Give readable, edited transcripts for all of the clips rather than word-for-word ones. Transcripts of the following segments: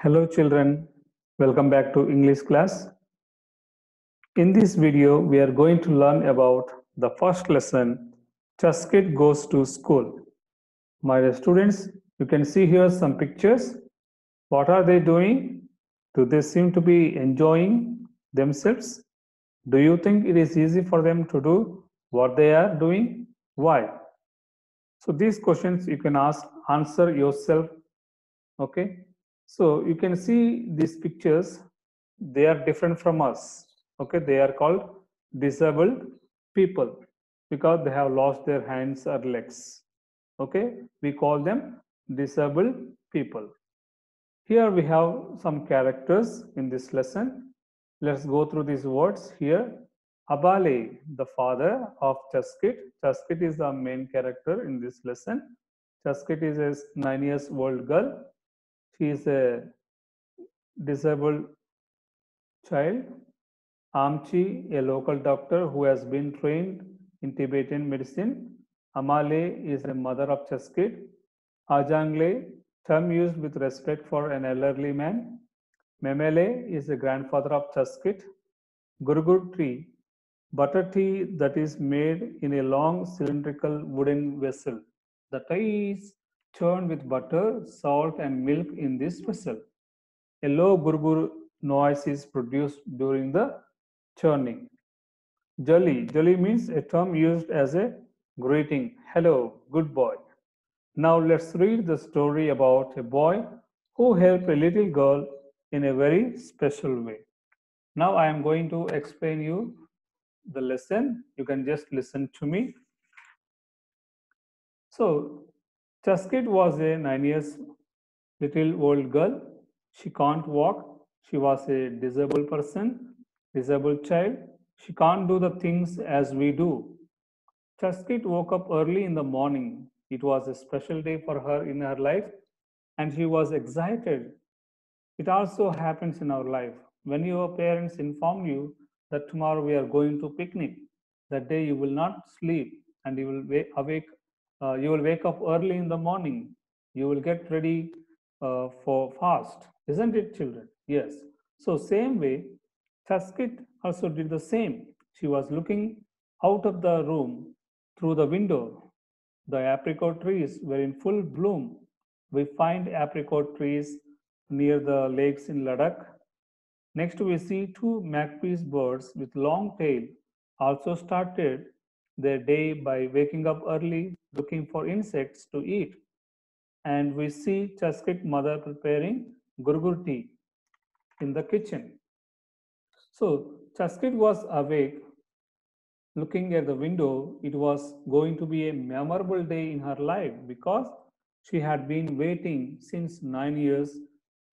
Hello children, welcome back to English class. In this video, we are going to learn about the first lesson, Chuskit goes to school. My dear students, you can see here some pictures. What are they doing? Do they seem to be enjoying themselves? Do you think it is easy for them to do what they are doing? Why? So these questions you can answer yourself. Okay, so you can see these pictures, they are different from us. Okay, they are called disabled people because they have lost their hands or legs. Okay, we call them disabled people. Here we have some characters in this lesson. Let's go through these words here. Abale, the father of Chuskit. Chuskit is the main character in this lesson. Chuskit is a 9 years old girl. She is a disabled child. Amchi, a local doctor who has been trained in Tibetan medicine. Amale is a mother of Chuskit. Ajangle, term used with respect for an elderly man. Memele is the grandfather of Chuskit. Gurgur tree, butter tea that is made in a long cylindrical wooden vessel. The tea is churned with butter, salt, and milk in this vessel. A low gurgur noise is produced during the churning. Jolly. Jolly means a term used as a greeting. Hello, good boy. Now let's read the story about a boy who helped a little girl in a very special way. Now I am going to explain you the lesson. You can just listen to me. So, Chuskit was a 9 years little old girl. She can't walk. She was a disabled person, disabled child. She can't do the things as we do. Chuskit woke up early in the morning. It was a special day for her in her life, and she was excited. It also happens in our life. When your parents inform you that tomorrow we are going to picnic, that day you will not sleep and you will you will wake up early in the morning. You will get ready for fast, isn't it, children? Yes. So same way, Chaskit also did the same. She was looking out of the room through the window. The apricot trees were in full bloom. We find apricot trees near the lakes in Ladakh. Next, we see two magpie birds with long tail also started their day by waking up early looking for insects to eat. And we see Chaskit mother preparing gurgur tea in the kitchen. So Chaskit was awake looking at the window. It was going to be a memorable day in her life because she had been waiting since 9 years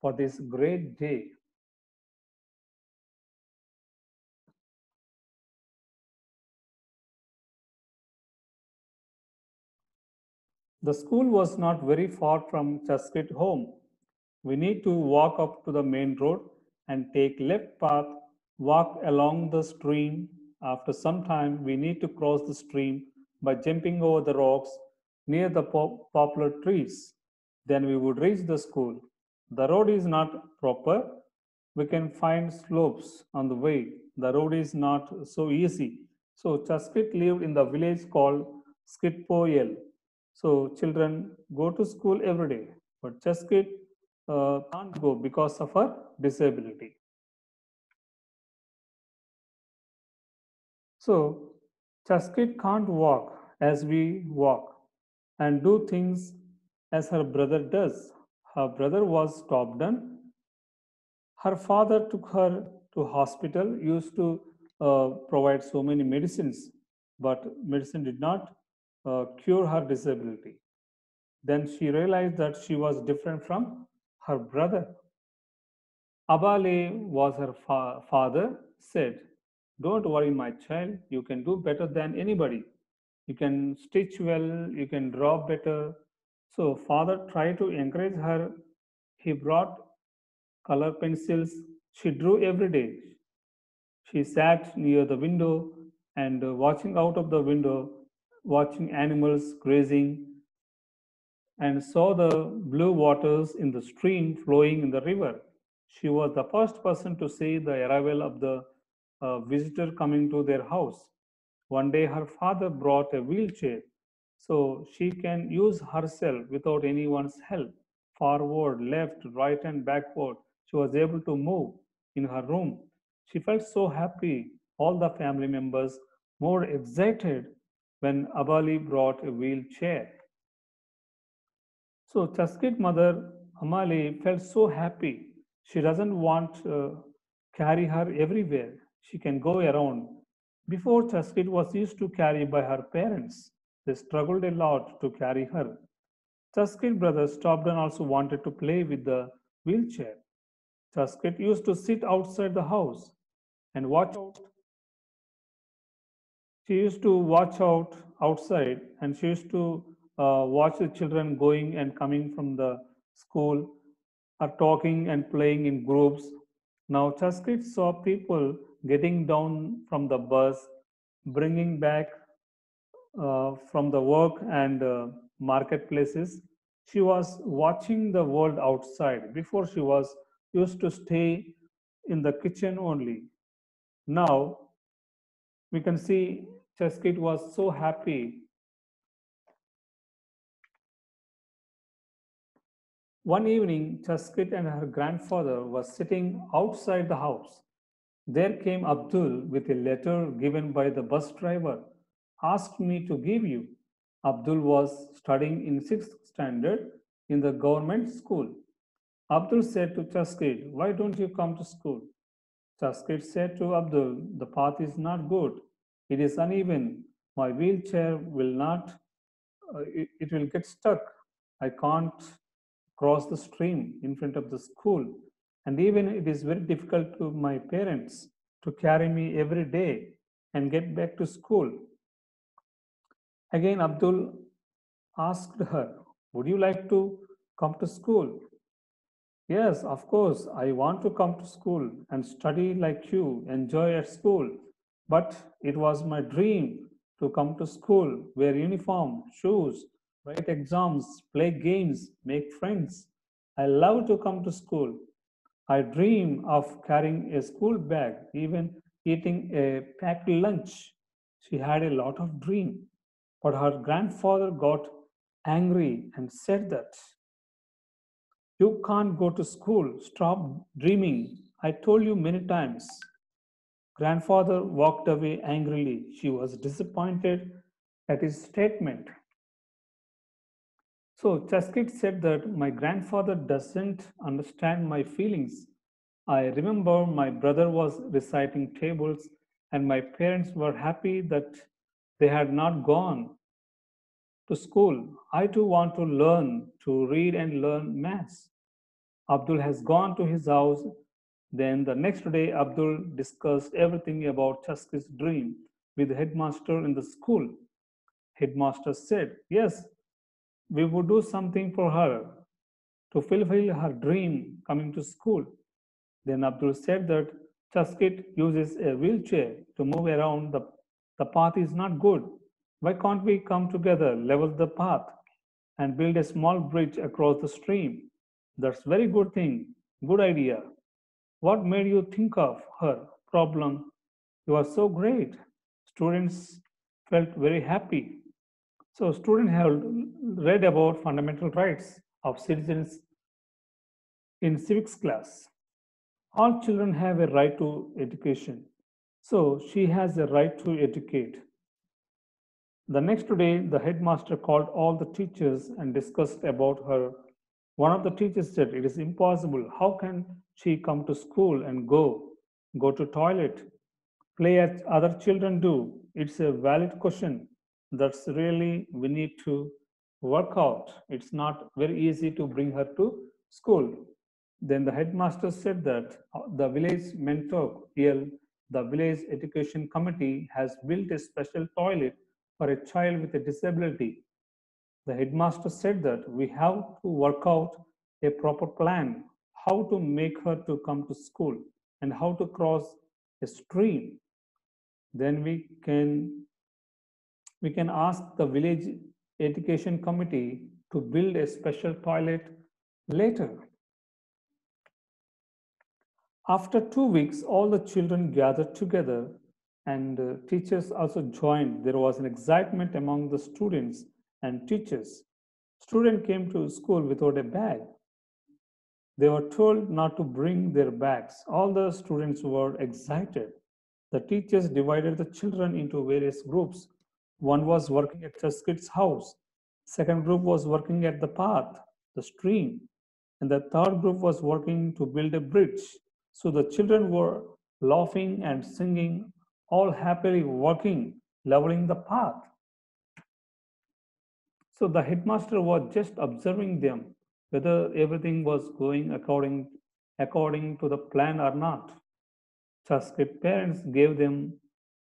for this great day. The school was not very far from Chuskit home. We need to walk up to the main road and take left path, walk along the stream. After some time, we need to cross the stream by jumping over the rocks near the poplar trees. Then we would reach the school. The road is not proper. We can find slopes on the way. The road is not so easy. So Chaskit lived in the village called Skitpoyel. So children go to school every day, but Chaskit can't go because of her disability. So Chaskit can't walk as we walk and do things as her brother does. Her brother was top done. Her father took her to hospital, used to provide so many medicines, but medicine did not cure her disability. Then she realized that she was different from her brother. Abale was her father, said, "Don't worry, my child, you can do better than anybody. You can stitch well, you can draw better." So, father tried to encourage her. He brought color pencils. She drew every day. She sat near the window and watching out of the window, watching animals grazing. and saw the blue waters in the stream flowing in the river. She was the first person to see the arrival of the visitor coming to their house. One day, her father brought a wheelchair so she can use herself without anyone's help. Forward, left, right, and backward, she was able to move in her room. She felt so happy. All the family members more excited when Abali brought a wheelchair. So Chaskit mother Amali felt so happy. She doesn't want carry her everywhere. She can go around. Before Chaskit was used to carry by her parents. They struggled a lot to carry her. Chaskit brother stopped and also wanted to play with the wheelchair. Chaskit used to sit outside the house and watch out. She used to watch out outside and she used to watch the children going and coming from the school are talking and playing in groups. Now Chaskit saw people getting down from the bus, bringing back from the work and marketplaces. She was watching the world outside. Before she was used to stay in the kitchen only. Now we can see Chaskit was so happy. One evening, Chaskit and her grandfather were sitting outside the house. There came Abdul with a letter given by the bus driver, asked me to give you. Abdul was studying in 6th standard in the government school. Abdul said to Chaskit, "Why don't you come to school?" Chaskit said to Abdul, "The path is not good. It is uneven. My wheelchair will not, it will get stuck. I can't cross the stream in front of the school. And even it is very difficult to my parents to carry me every day and get back to school." Again, Abdul asked her, "Would you like to come to school?" "Yes, of course, I want to come to school and study like you, enjoy at school. But it was my dream to come to school, wear uniform, shoes, write exams, play games, make friends. I love to come to school. I dream of carrying a school bag, even eating a packed lunch." She had a lot of dream, but her grandfather got angry and said that, "You can't go to school. Stop dreaming. I told you many times." Grandfather walked away angrily. She was disappointed at his statement. So Chaskit said that my grandfather doesn't understand my feelings. I remember my brother was reciting tables and my parents were happy that they had not gone to school. I too want to learn to read and learn maths. Abdul has gone to his house. Then the next day, Abdul discussed everything about Chaskit's dream with the headmaster in the school. Headmaster said, "Yes, we would do something for her to fulfill her dream coming to school." Then Abdul said that Chaskit uses a wheelchair to move around. The path is not good. Why can't we come together, level the path, and build a small bridge across the stream? That's very good thing. Good idea. What made you think of her problem? You are so great. Students felt very happy. So students have read about fundamental rights of citizens in civics class. All children have a right to education. So she has a right to educate. The next day, the headmaster called all the teachers and discussed about her. One of the teachers said, "It is impossible. How can she come to school and go to toilet, play as other children do?" It's a valid question. That's really we need to work out. It's not very easy to bring her to school. Then the headmaster said that the village mentor, the village education committee, has built a special toilet for a child with a disability. The headmaster said that we have to work out a proper plan how to make her to come to school and how to cross a stream. Then we can ask the village education committee to build a special toilet later. After 2 weeks, all the children gathered together and teachers also joined. There was an excitement among the students and teachers. Students came to school without a bag. They were told not to bring their bags. All the students were excited. The teachers divided the children into various groups. One was working at Chuskit's house. Second group was working at the path, the stream, and the third group was working to build a bridge. So the children were laughing and singing, all happily working, leveling the path. So the headmaster was just observing them, whether everything was going according to the plan or not. Chuskit parents gave them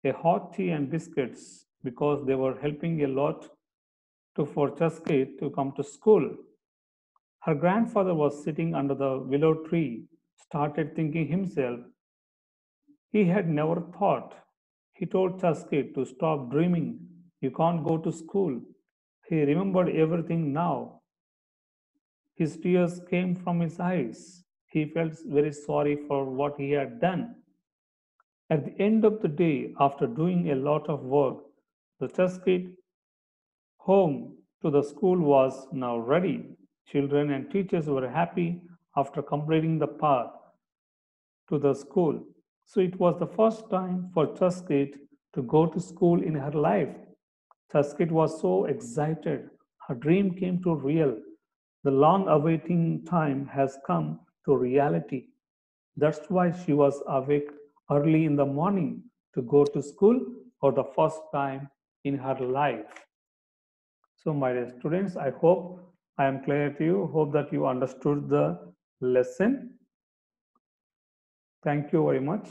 a hot tea and biscuits because they were helping a lot for Chuskit to come to school. Her grandfather was sitting under the willow tree, started thinking himself. He had never thought. He told Chuskit to stop dreaming. You can't go to school. He remembered everything now. His tears came from his eyes. He felt very sorry for what he had done. At the end of the day, after doing a lot of work, the Chuskit home to the school was now ready. Children and teachers were happy after completing the path to the school. So it was the first time for Chuskit to go to school in her life. Chuskit was so excited. Her dream came to real. The long awaiting time has come to reality. That's why she was awake early in the morning to go to school for the first time in her life. So, my dear students, I hope I am clear to you. Hope that you understood the lesson. Thank you very much.